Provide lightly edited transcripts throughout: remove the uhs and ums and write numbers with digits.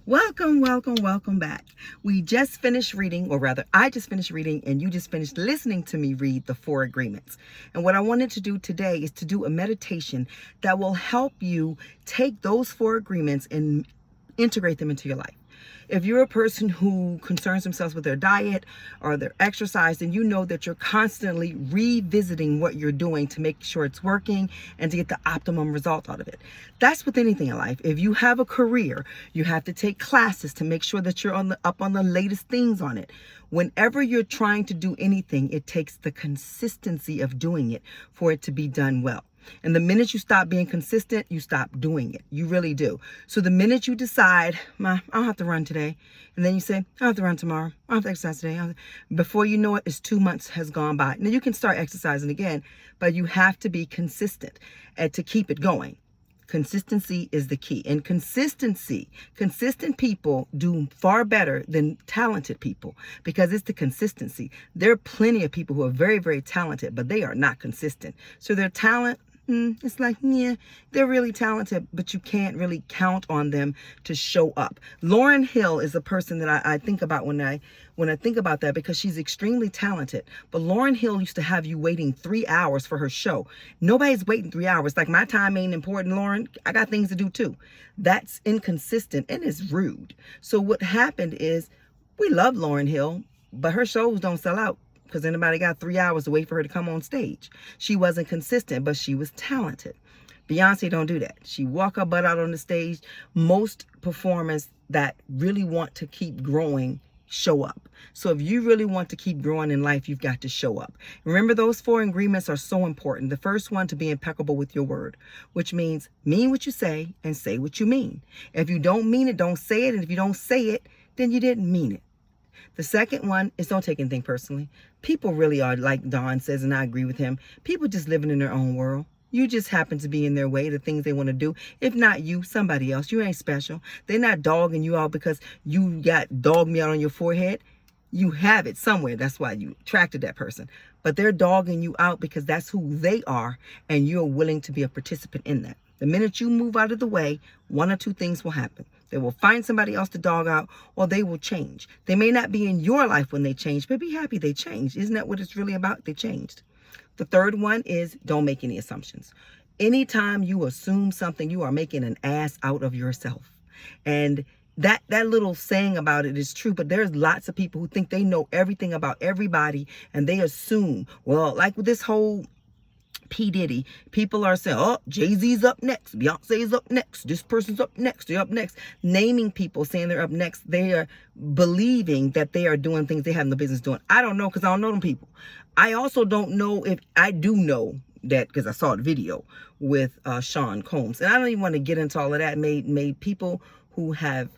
Welcome back. We just finished reading, or rather, I just finished reading, and you just finished listening to me read the 4 agreements. And what I wanted to do today is to do a meditation that will help you take those 4 agreements and integrate them into your life. If you're a person who concerns themselves with their diet or their exercise, then you know that you're constantly revisiting what you're doing to make sure it's working and to get the optimum result out of it. That's with anything in life. If you have a career, you have to take classes to make sure that you're up on the latest things on it. Whenever you're trying to do anything, it takes the consistency of doing it for it to be done well. And the minute you stop being consistent, you stop doing it. You really do. So the minute you decide, I don't have to run today. And then you say, I don't have to run tomorrow. I don't have to exercise today. Before you know it, it's 2 months has gone by. Now you can start exercising again, but you have to be consistent and to keep it going. Consistency is the key. And consistent people do far better than talented people because it's the consistency. There are plenty of people who are very, very talented, but they are not consistent. So their talent, it's like, yeah, they're really talented, but you can't really count on them to show up. Lauryn Hill is a person that I think about when I think about that, because she's extremely talented. But Lauryn Hill used to have you waiting 3 hours for her show. Nobody's waiting 3 hours. Like, my time ain't important, Lauren. I got things to do too. That's inconsistent and it's rude. So what happened is, we love Lauryn Hill, but her shows don't sell out because anybody got 3 hours to wait for her to come on stage. She wasn't consistent, but she was talented. Beyonce don't do that. She walk her butt out on the stage. Most performers that really want to keep growing show up. So if you really want to keep growing in life, you've got to show up. Remember, those 4 agreements are so important. The first one, to be impeccable with your word, which means mean what you say and say what you mean. If you don't mean it, don't say it. And if you don't say it, then you didn't mean it. The second one is don't take anything personally. People really are, like Don says, and I agree with him, people just living in their own world. You just happen to be in their way, the things they want to do. If not you, somebody else. You ain't special. They're not dogging you out because you got dog meat on your forehead. You have it somewhere. That's why you attracted that person. But they're dogging you out because that's who they are, and you're willing to be a participant in that. The minute you move out of the way, 1 or 2 things will happen. They will find somebody else to dog out, or they will change. They may not be in your life when they change, but be happy they changed. Isn't that what it's really about? They changed. The third one is don't make any assumptions. Anytime you assume something, you are making an ass out of yourself. And that little saying about it is true, but there's lots of people who think they know everything about everybody, and they assume, well, like with this whole P. Diddy, people are saying, oh, Jay-Z's up next, Beyonce's up next, this person's up next, they're up next. Naming people, saying they're up next, they are believing that they are doing things they have no business doing. I don't know, because I don't know them people. I also don't know if, I do know that because I saw the video with Sean Combs. And I don't even want to get into all of that. Made people who have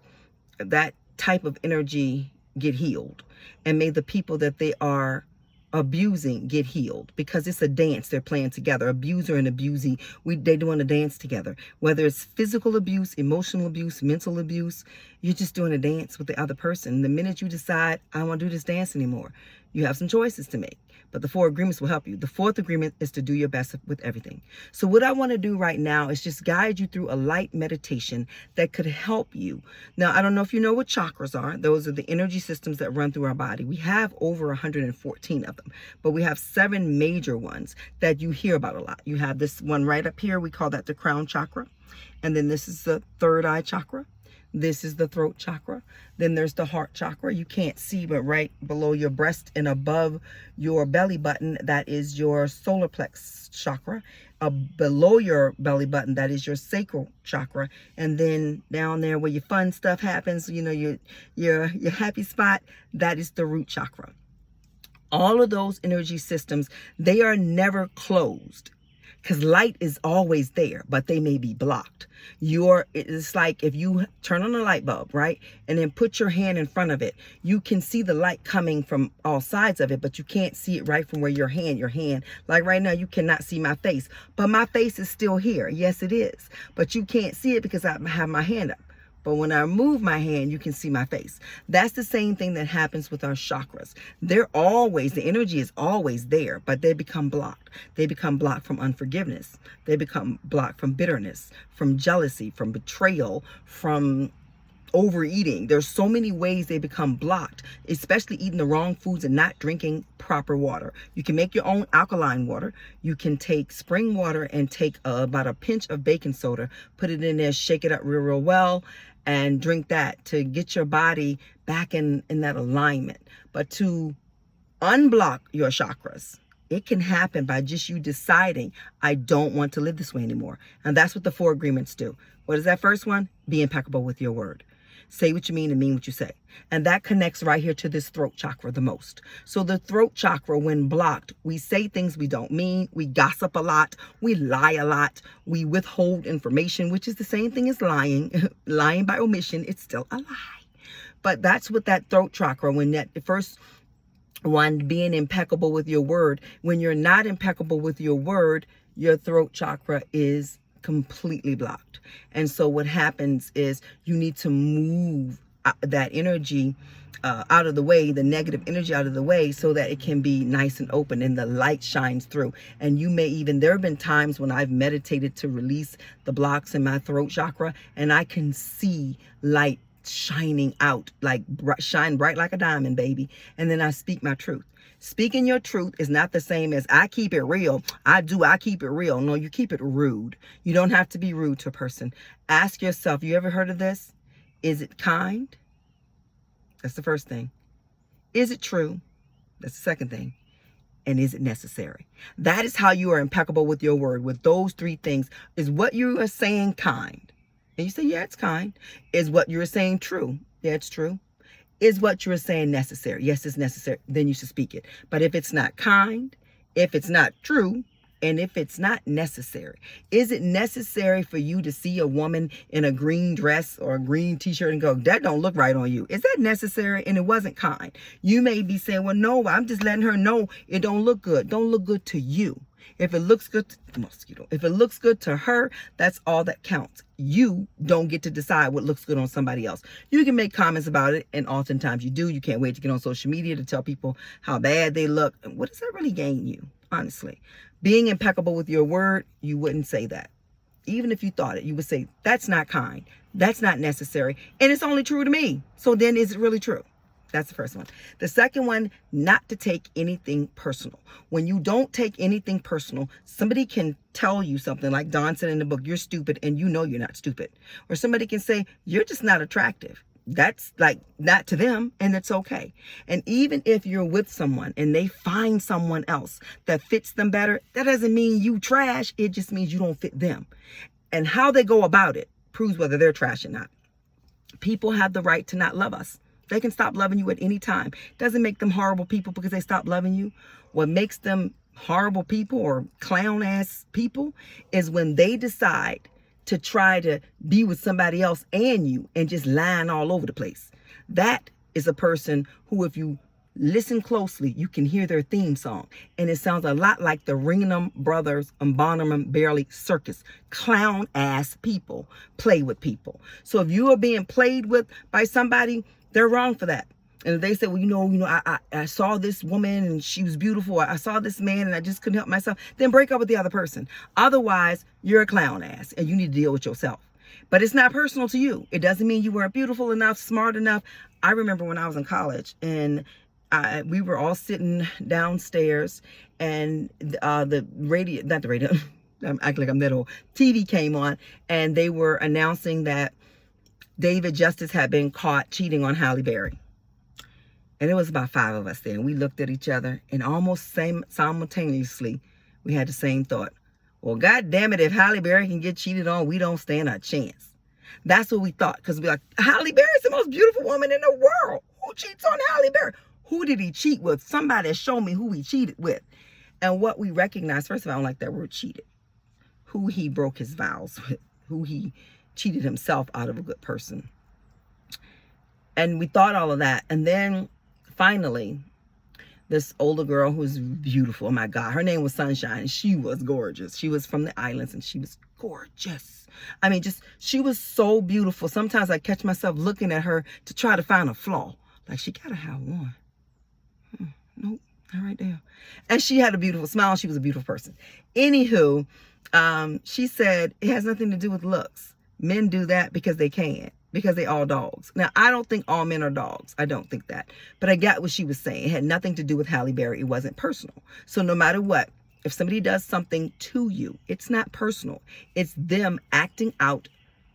that type of energy get healed, and made the people that they are abusing get healed, because it's a dance they're playing together. Abuser and abusee, they're doing a dance together. Whether it's physical abuse, emotional abuse, mental abuse, you're just doing a dance with the other person. The minute you decide, I don't want to do this dance anymore, you have some choices to make. But the 4 agreements will help you. The 4th agreement is to do your best with everything. So what I want to do right now is just guide you through a light meditation that could help you. Now, I don't know if you know what chakras are. Those are the energy systems that run through our body. We have over 114 of them, but we have 7 major ones that you hear about a lot. You have this one right up here. We call that the crown chakra. And then this is the 3rd eye chakra. This is the throat chakra. Then there's the heart chakra. You can't see, but right below your breast and above your belly button, that is your solar plex chakra. Below your belly button, that is your sacral chakra. And then down there where your fun stuff happens, you know, your happy spot, that is the root chakra. All of those energy systems, they are never closed, because light is always there, but they may be blocked. It's like if you turn on a light bulb, right? And then put your hand in front of it, you can see the light coming from all sides of it, but you can't see it right from where your hand, like right now, you cannot see my face, but my face is still here. Yes, it is, but you can't see it because I have my hand up. But when I move my hand, you can see my face. That's the same thing that happens with our chakras. The energy is always there, but they become blocked. They become blocked from unforgiveness. They become blocked from bitterness, from jealousy, from betrayal, from overeating. There's so many ways they become blocked, especially eating the wrong foods and not drinking proper water. You can make your own alkaline water. You can take spring water and take about a pinch of baking soda, put it in there, shake it up real well, and drink that to get your body back in that alignment. But to unblock your chakras, it can happen by just you deciding, I don't want to live this way anymore. And that's what the 4 agreements do. What is that first one? Be impeccable with your word. Say what you mean and mean what you say. And that connects right here to this throat chakra the most. So the throat chakra, when blocked, we say things we don't mean. We gossip a lot. We lie a lot. We withhold information, which is the same thing as lying. Lying by omission, it's still a lie. But that's what that throat chakra, when that first one, being impeccable with your word. When you're not impeccable with your word, your throat chakra is completely blocked. And so what happens is you need to move that energy out of the way, the negative energy out of the way, so that it can be nice and open and the light shines through. And you may even, there have been times when I've meditated to release the blocks in my throat chakra, and I can see light shining out, like shine bright like a diamond, baby. And then I speak my truth. Speaking your truth is not the same as I keep it real. I keep it real. No, you keep it rude. You don't have to be rude to a person. Ask yourself, you ever heard of this? Is it kind? That's the first thing. Is it true? That's the second thing. And is it necessary? That is how you are impeccable with your word. With those 3 things, is what you are saying kind? And you say, yeah, it's kind. Is what you're saying true? Yeah, it's true. Is what you're saying necessary? Yes, it's necessary. Then you should speak it. But if it's not kind, if it's not true, and if it's not necessary, is it necessary for you to see a woman in a green dress or a green t-shirt and go, that don't look right on you? Is that necessary? And it wasn't kind. You may be saying, well, no, I'm just letting her know it don't look good. Don't look good to you. If it looks good, if it looks good to her, that's all that counts. You don't get to decide what looks good on somebody else. You can make comments about it, and oftentimes you do. You can't wait to get on social media to tell people how bad they look. What does that really gain you, honestly? Being impeccable with your word, you wouldn't say that. Even if you thought it, you would say, that's not kind. That's not necessary. And it's only true to me. So then is it really true? That's the first one. The second one, not to take anything personal. When you don't take anything personal, somebody can tell you something like Don said in the book, you're stupid, and you know you're not stupid. Or somebody can say, you're just not attractive. That's like not to them, and it's okay. And even if you're with someone and they find someone else that fits them better, that doesn't mean you trash. It just means you don't fit them. And how they go about it proves whether they're trash or not. People have the right to not love us. They can stop loving you at any time. Doesn't make them horrible people because they stop loving you. What makes them horrible people or clown ass people is when they decide to try to be with somebody else and you and just lying all over the place. That is a person who, if you listen closely, you can hear their theme song. And it sounds a lot like the Ringling Brothers and Barnum and Bailey circus. Clown ass people play with people. So if you are being played with by somebody, they're wrong for that. And if they say, well, I saw this woman and she was beautiful. I saw this man and I just couldn't help myself. Then break up with the other person. Otherwise, you're a clown ass and you need to deal with yourself. But it's not personal to you. It doesn't mean you weren't beautiful enough, smart enough. I remember when I was in college and we were all sitting downstairs and the radio, not the radio, I'm acting like I'm that old, TV came on and they were announcing that David Justice had been caught cheating on Halle Berry. And it was about 5 of us there. And we looked at each other and almost simultaneously, we had the same thought. Well, God damn it, if Halle Berry can get cheated on, we don't stand a chance. That's what we thought. Because we're like, Halle Berry's the most beautiful woman in the world. Who cheats on Halle Berry? Who did he cheat with? Somebody show me who he cheated with. And what we recognize, first of all, I don't like that word cheated. Who he broke his vows with. Who he cheated himself out of a good person. And we thought all of that. And then finally, this older girl who was beautiful. Oh my God. Her name was Sunshine. She was gorgeous. She was from the islands and she was gorgeous. I mean, she was so beautiful. Sometimes I catch myself looking at her to try to find a flaw. Like, she gotta have one. Nope, not right there. And she had a beautiful smile. She was a beautiful person. Anywho, she said it has nothing to do with looks. Men do that because they can. because they all dogs. Now, I don't think all men are dogs. I don't think that. But I got what she was saying. It had nothing to do with Halle Berry. It wasn't personal. So no matter what, if somebody does something to you, it's not personal. It's them acting out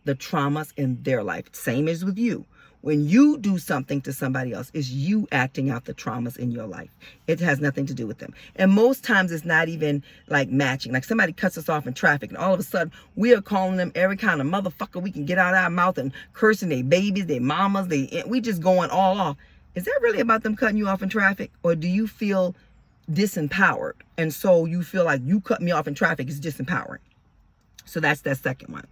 the traumas in their life. Same as with you. When you do something to somebody else, it's you acting out the traumas in your life. It has nothing to do with them. And most times it's not even like matching. Like somebody cuts us off in traffic and all of a sudden we are calling them every kind of motherfucker we can get out of our mouth and cursing their babies, their mamas, we just going all off. Is that really about them cutting you off in traffic? Or do you feel disempowered? And so you feel like you cut me off in traffic is disempowering. So that's that second one.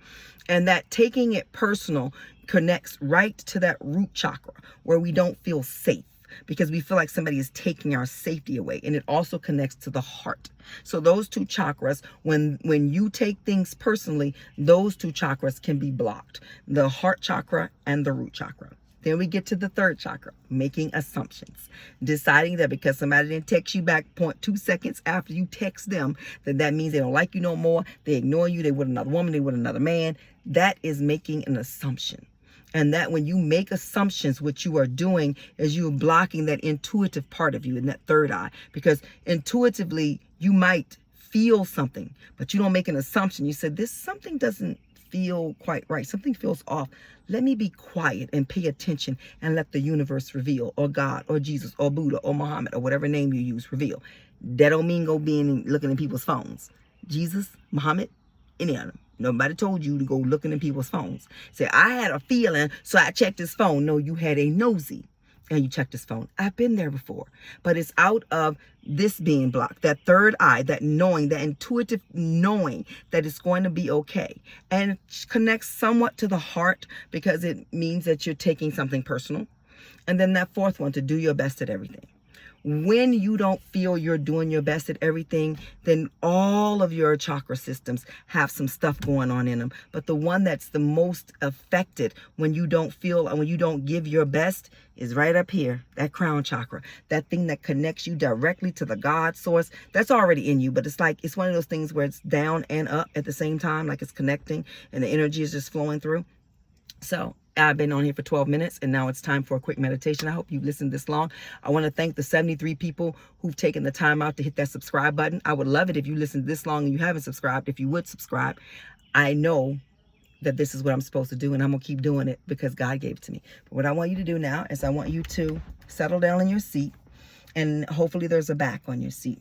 And that taking it personal connects right to that root chakra where we don't feel safe because we feel like somebody is taking our safety away. And it also connects to the heart. So those two chakras, when you take things personally, those two chakras can be blocked. The heart chakra and the root chakra. Then we get to the third chakra, making assumptions. Deciding that because somebody didn't text you back 0.2 seconds after you text them, that means they don't like you no more. They ignore you. They with another woman. They with another man. That is making an assumption. And that when you make assumptions, what you are doing is you're blocking that intuitive part of you in that third eye. Because intuitively, you might feel something, but you don't make an assumption. You said, this something doesn't feel quite right. Something feels off. Let me be quiet and pay attention and let the universe reveal, or God, or Jesus, or Buddha, or Muhammad, or whatever name you use, reveal. That don't mean go looking in people's phones. Jesus, Muhammad, any of them. Nobody told you to go looking in people's phones. Say, I had a feeling, so I checked his phone. No, you had a nosy and you checked his phone. I've been there before. But it's out of this being blocked, that third eye, that knowing, that intuitive knowing that it's going to be okay. And it connects somewhat to the heart because it means that you're taking something personal. And then that fourth one, to do your best at everything. When you don't feel you're doing your best at everything, then all of your chakra systems have some stuff going on in them. But the one that's the most affected when you don't feel, when you don't give your best, is right up here, that crown chakra. That thing that connects you directly to the God source. That's already in you, but it's like, it's one of those things where it's down and up at the same time, like it's connecting and the energy is just flowing through. So I've been on here for 12 minutes and now it's time for a quick meditation. I hope you've listened this long. I want to thank the 73 people who've taken the time out to hit that subscribe button. I would love it if you listened this long and you haven't subscribed. If you would subscribe, I know that this is what I'm supposed to do and I'm going to keep doing it because God gave it to me. But what I want you to do now is I want you to settle down in your seat and hopefully there's a back on your seat.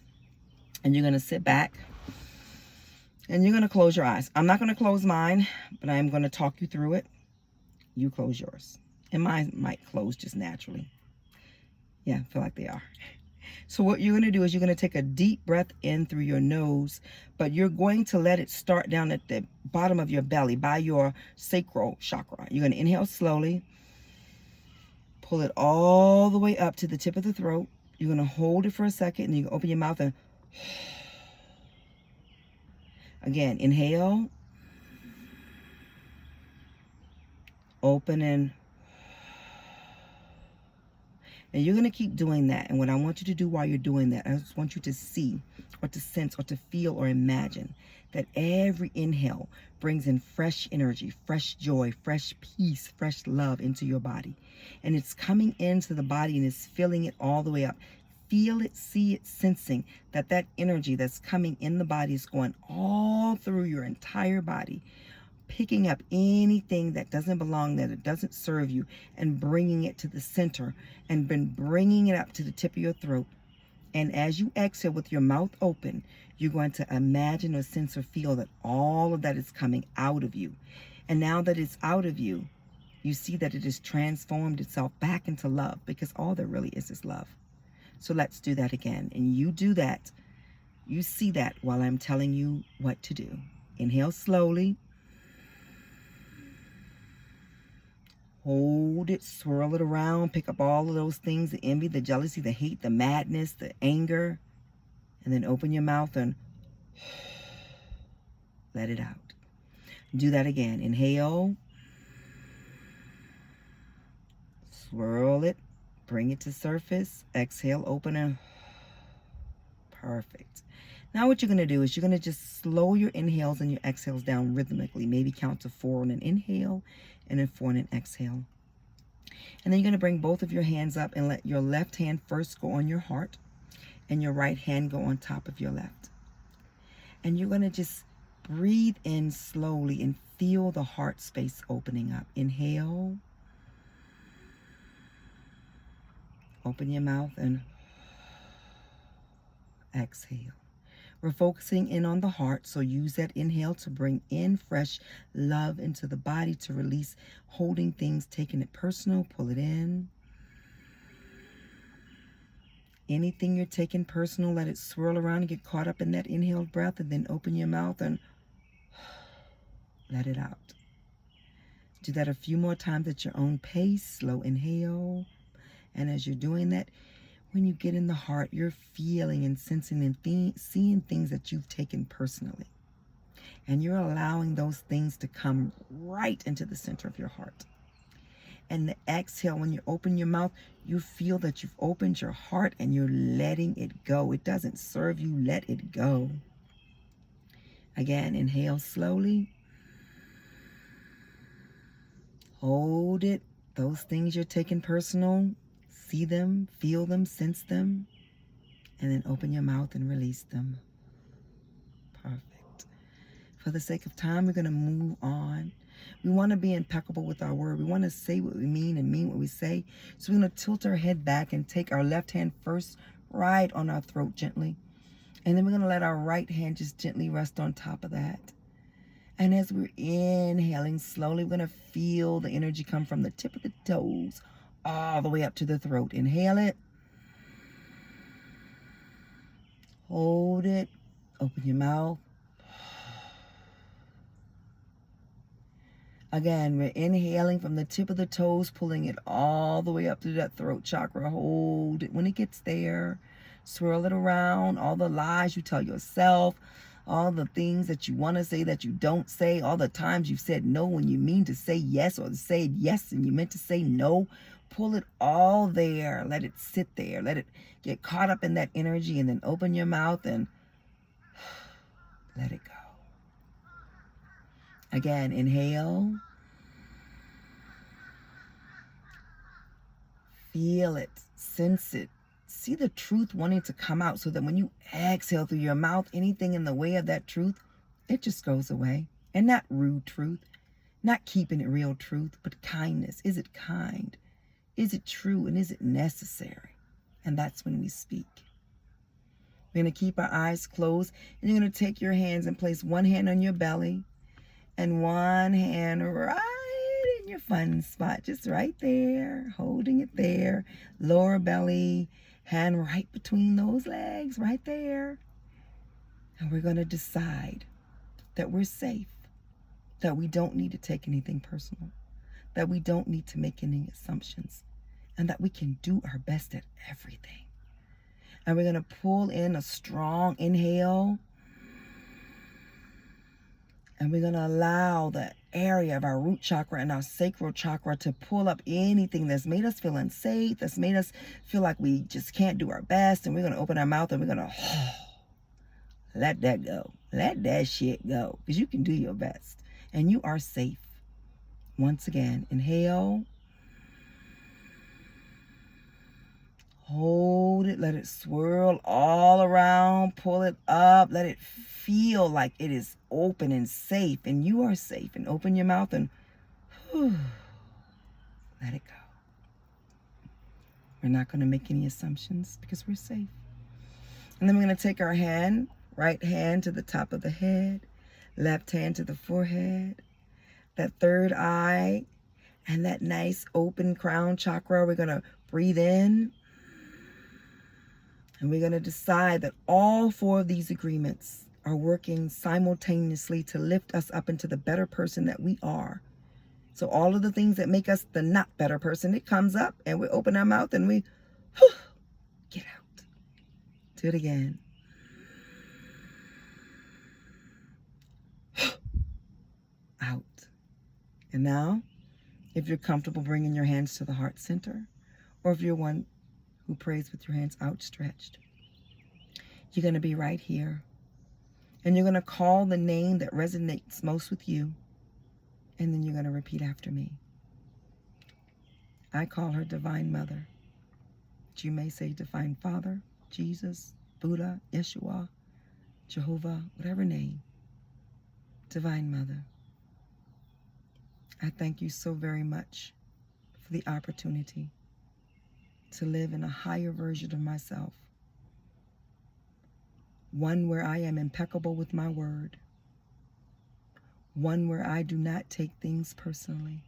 And you're going to sit back and you're going to close your eyes. I'm not going to close mine, but I'm going to talk you through it. You close yours. And mine might close just naturally. Yeah, I feel like they are. So what you're going to do is you're going to take a deep breath in through your nose, but you're going to let it start down at the bottom of your belly by your sacral chakra. You're going to inhale slowly. Pull it all the way up to the tip of the throat. You're going to hold it for a second and you can open your mouth and again, inhale. Open and you're going to keep doing that. And what I want you to do while you're doing that, I just want you to see or to sense or to feel or imagine that every inhale brings in fresh energy, fresh joy, fresh peace, fresh love into your body. And it's coming into the body and it's filling it all the way up. Feel it, see it, sensing that that energy that's coming in the body is going all through your entire body, picking up anything that doesn't belong, that it doesn't serve you, and bringing it to the center and bringing it up to the tip of your throat. And as you exhale with your mouth open, you're going to imagine or sense or feel that all of that is coming out of you. And now that it's out of you, you see that it has transformed itself back into love because all there really is love. So let's do that again. And you do that. You see that while I'm telling you what to do. Inhale slowly. Hold it, swirl it around, pick up all of those things, the envy, the jealousy, the hate, the madness, the anger, and then open your mouth and let it out. Do that again. Inhale, swirl it, bring it to surface, exhale, open and perfect. Now what you're going to do is you're going to just slow your inhales and your exhales down rhythmically. Maybe count to 4 on an inhale and then 4 on an exhale. And then you're going to bring both of your hands up and let your left hand first go on your heart and your right hand go on top of your left. And you're going to just breathe in slowly and feel the heart space opening up. Inhale. Open your mouth and exhale. We're focusing in on the heart, so use that inhale to bring in fresh love into the body, to release holding things, taking it personal, pull it in. Anything you're taking personal, let it swirl around and get caught up in that inhaled breath, and then open your mouth and let it out. Do that a few more times at your own pace. Slow inhale. And as you're doing that, when you get in the heart, you're feeling and sensing and seeing things that you've taken personally. And you're allowing those things to come right into the center of your heart. And the exhale, when you open your mouth, you feel that you've opened your heart and you're letting it go. It doesn't serve you. Let it go. Again, inhale slowly. Hold it. Those things you're taking personal, see them, feel them, sense them, and then open your mouth and release them. Perfect. For the sake of time, we're going to move on. We want to be impeccable with our word. We want to say what we mean and mean what we say. So we're going to tilt our head back and take our left hand first right on our throat gently. And then we're going to let our right hand just gently rest on top of that. And as we're inhaling slowly, we're going to feel the energy come from the tip of the toes all the way up to the throat. Inhale it. Hold it. Open your mouth. Again, we're inhaling from the tip of the toes, pulling it all the way up to that throat chakra. Hold it. When it gets there, swirl it around. All the lies you tell yourself, all the things that you want to say that you don't say, all the times you've said no when you mean to say yes, or say yes and you meant to say no. Pull it all there. Let it sit there. Let it get caught up in that energy, and then open your mouth and let it go. Again, inhale. Feel it. Sense it. See the truth wanting to come out, so that when you exhale through your mouth, anything in the way of that truth, it just goes away. And not rude truth, not keeping it real truth, but kindness. Is it kind? Is it true? And is it necessary? And that's when we speak. We're going to keep our eyes closed. And you're going to take your hands and place one hand on your belly and one hand right in your fun spot. Just right there. Holding it there. Lower belly. Hand right between those legs. Right there. And we're going to decide that we're safe. That we don't need to take anything personal. That we don't need to make any assumptions, and that we can do our best at everything. And we're going to pull in a strong inhale, and we're going to allow the area of our root chakra and our sacral chakra to pull up anything that's made us feel unsafe, that's made us feel like we just can't do our best. And we're going to open our mouth and we're going to let that go. Let that shit go, because you can do your best and you are safe. Once again, inhale. Hold it. Let it swirl all around. Pull it up. Let it feel like it is open and safe. And you are safe. And open your mouth and let it go. We're not going to make any assumptions because we're safe. And then we're going to take our hand, right hand to the top of the head, left hand to the forehead, that third eye, and that nice open crown chakra. We're going to breathe in. And we're going to decide that all 4 of these agreements are working simultaneously to lift us up into the better person that we are. So all of the things that make us the not better person, it comes up and we open our mouth and we get out. Do it again. Out. And now, if you're comfortable bringing your hands to the heart center, or if you're one who prays with your hands outstretched, you're going to be right here And you're going to call the name that resonates most with you. And then you're going to repeat after me. I call her Divine Mother. But you may say Divine Father, Jesus, Buddha, Yeshua, Jehovah, whatever name. Divine Mother, I thank you so very much for the opportunity to live in a higher version of myself. One where I am impeccable with my word. One where I do not take things personally.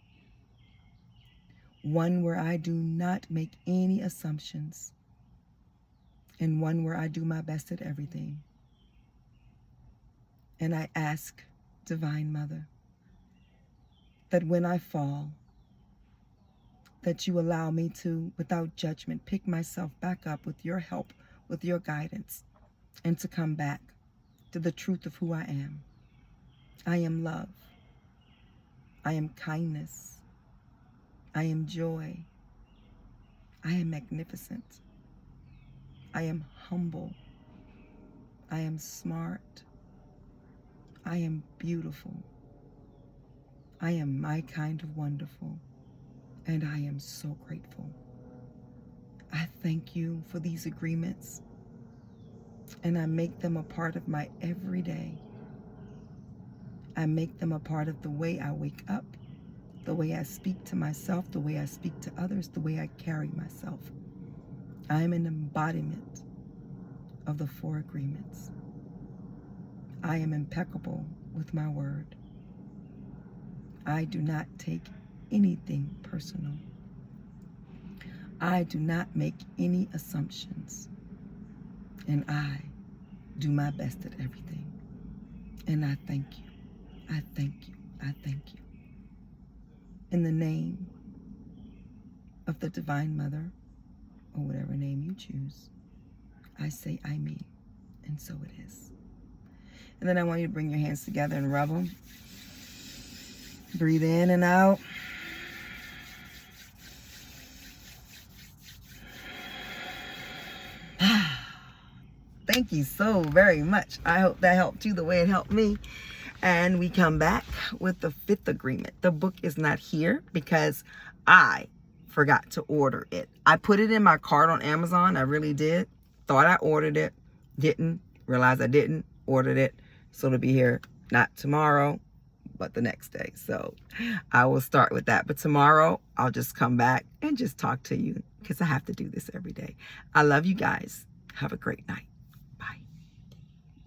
One where I do not make any assumptions. And one where I do my best at everything. And I ask, Divine Mother, that when I fall, that you allow me to, without judgment, pick myself back up with your help, with your guidance, and to come back to the truth of who I am. I am love. I am kindness. I am joy. I am magnificent. I am humble. I am smart. I am beautiful. I am my kind of wonderful. And I am so grateful. I thank you for these agreements. And I make them a part of my everyday. I make them a part of the way I wake up, the way I speak to myself, the way I speak to others, the way I carry myself. I am an embodiment of the 4 agreements. I am impeccable with my word. I do not take anything personal. I do not make any assumptions. And I do my best at everything. And I thank you. I thank you. I thank you. In the name of the Divine Mother, or whatever name you choose, I say I mean, and so it is. And then I want you to bring your hands together and rub them. Breathe in and out. Thank you so very much. I hope that helped you the way it helped me. And we come back with the 5th agreement. The book is not here because I forgot to order it. I put it in my cart on Amazon. I really did. Thought I ordered it. Didn't. Realized I didn't. Ordered it. So it'll be here not tomorrow, but the next day. So I will start with that. But tomorrow I'll just come back and just talk to you because I have to do this every day. I love you guys. Have a great night.